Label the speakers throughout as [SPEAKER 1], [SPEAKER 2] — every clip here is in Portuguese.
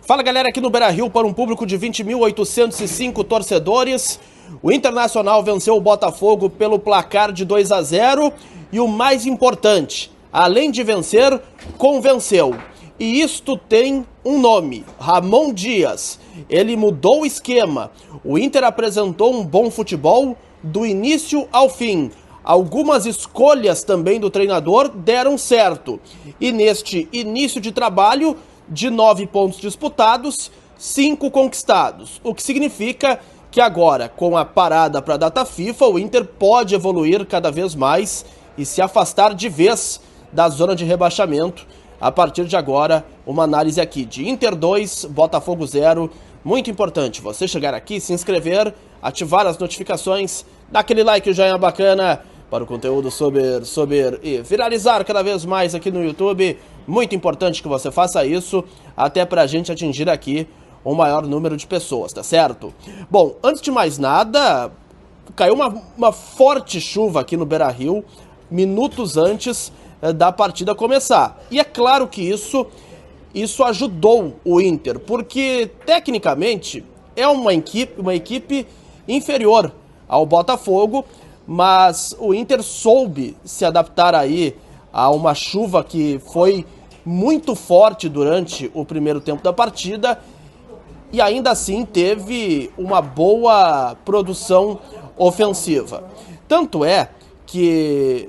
[SPEAKER 1] Fala galera, aqui no Beira-Rio para um público de 20.805 torcedores. O Internacional venceu o Botafogo pelo placar de 2-0 e o mais importante, além de vencer, convenceu. E isto tem um nome, Ramon Dias. Ele mudou o esquema. O Inter apresentou um bom futebol do início ao fim. Algumas escolhas também do treinador deram certo. E neste início de trabalho, de 9 pontos disputados, 5 conquistados. O que significa que agora, com a parada para a data FIFA, o Inter pode evoluir cada vez mais e se afastar de vez da zona de rebaixamento. A partir de agora, uma análise aqui de Inter 2, Botafogo 0. Muito importante você chegar aqui, se inscrever, ativar as notificações, dar aquele like, joinha bacana para o conteúdo sobre e viralizar cada vez mais aqui no YouTube. Muito importante que você faça isso, até para a gente atingir aqui o maior número de pessoas, tá certo? Bom, antes de mais nada, caiu uma forte chuva aqui no Beira-Rio, minutos antes da partida começar. E é claro que isso ajudou o Inter, porque tecnicamente é uma equipe inferior ao Botafogo, mas o Inter soube se adaptar aí a uma chuva que foi muito forte durante o primeiro tempo da partida e ainda assim teve uma boa produção ofensiva. Tanto é que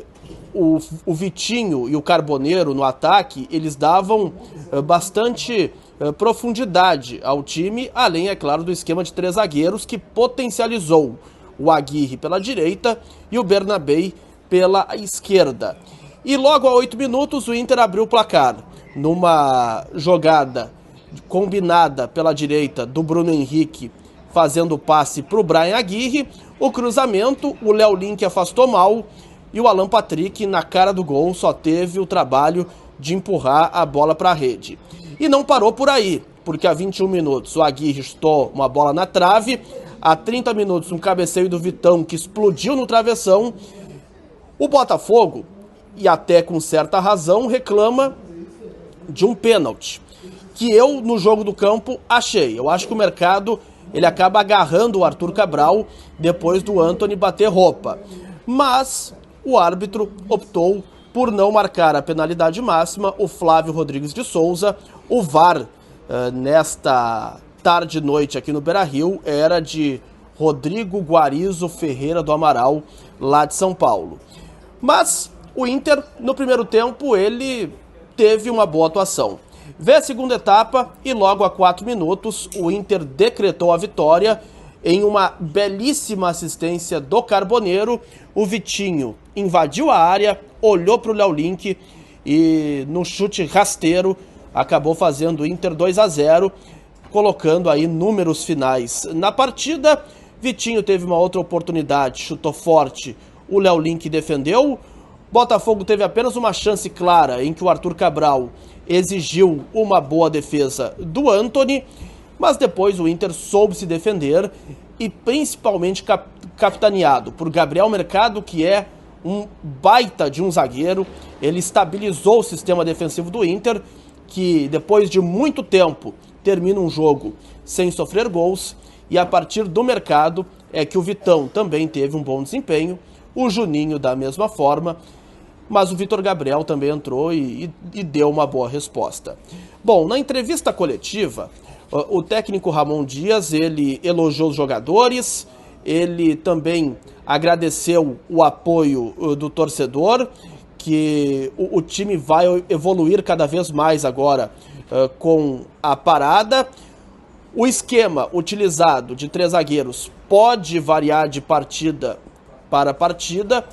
[SPEAKER 1] o Vitinho e o Carboneiro no ataque, eles davam bastante profundidade ao time, além, é claro, do esquema de 3 zagueiros que potencializou o Aguirre pela direita e o Bernabei pela esquerda. E logo a 8 minutos o Inter abriu o placar numa jogada combinada pela direita do Bruno Henrique, fazendo o passe para o Brian Aguirre, o cruzamento, o Léo Link afastou mal e o Alan Patrick, na cara do gol, só teve o trabalho de empurrar a bola para a rede. E não parou por aí, porque a 21 minutos o Aguirre chutou uma bola na trave, a 30 minutos um cabeceio do Vitão que explodiu no travessão. O Botafogo, e até com certa razão, reclama de um pênalti, que eu, no jogo do campo, achei. Eu acho que o mercado ele acaba agarrando o Arthur Cabral depois do Antony bater roupa. Mas o árbitro optou por não marcar a penalidade máxima. O Flávio Rodrigues de Souza, o VAR nesta tarde e noite aqui no Beira-Rio era de Rodrigo Guarizo Ferreira do Amaral, lá de São Paulo. Mas o Inter, no primeiro tempo, ele teve uma boa atuação. Vê a segunda etapa e logo a 4 minutos o Inter decretou a vitória em uma belíssima assistência do Carboneiro. O Vitinho invadiu a área, olhou para o Léo Link e no chute rasteiro acabou fazendo o Inter 2-0, colocando aí números finais na partida. Vitinho teve uma outra oportunidade, chutou forte, o Léo Link defendeu. Botafogo teve apenas uma chance clara em que o Arthur Cabral exigiu uma boa defesa do Antony, mas depois o Inter soube se defender e principalmente capitaneado por Gabriel Mercado, que é um baita de um zagueiro. Ele estabilizou o sistema defensivo do Inter, que depois de muito tempo termina um jogo sem sofrer gols, e a partir do Mercado é que o Vitão também teve um bom desempenho, o Juninho da mesma forma, mas o Vitor Gabriel também entrou e deu uma boa resposta. Bom, na entrevista coletiva, o técnico Ramon Dias, ele elogiou os jogadores, ele também agradeceu o apoio do torcedor, que o time vai evoluir cada vez mais agora com a parada. O esquema utilizado de 3 zagueiros pode variar de partida para partida.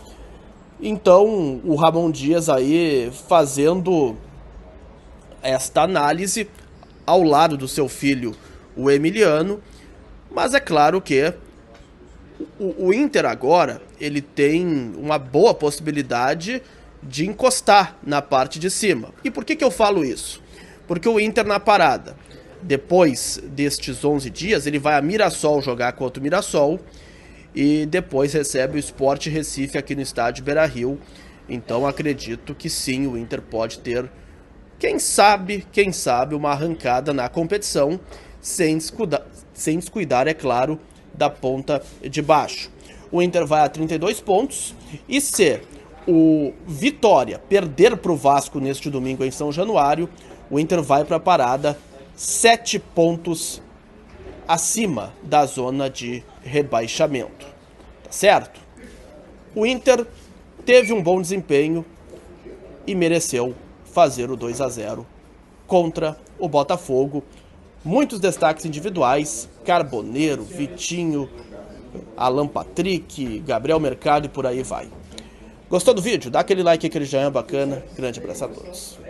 [SPEAKER 1] Então, o Ramon Dias aí fazendo esta análise ao lado do seu filho, o Emiliano. Mas é claro que o Inter agora, ele tem uma boa possibilidade de encostar na parte de cima. E por que eu falo isso? Porque o Inter na parada, depois destes 11 dias, ele vai a Mirassol jogar contra o Mirassol e depois recebe o Sport Recife aqui no estádio Beira-Rio. Então acredito que sim, o Inter pode ter Quem sabe uma arrancada na competição, sem descuidar, é claro, da ponta de baixo. O Inter vai a 32 pontos e se o Vitória perder para o Vasco neste domingo em São Januário, o Inter vai para a parada 7 pontos acima da zona de rebaixamento. Tá certo? O Inter teve um bom desempenho e mereceu fazer o 2-0 contra o Botafogo. Muitos destaques individuais: Carboneiro, Vitinho, Alan Patrick, Gabriel Mercado e por aí vai. Gostou do vídeo? Dá aquele like, aquele joinha bacana. Grande abraço a todos.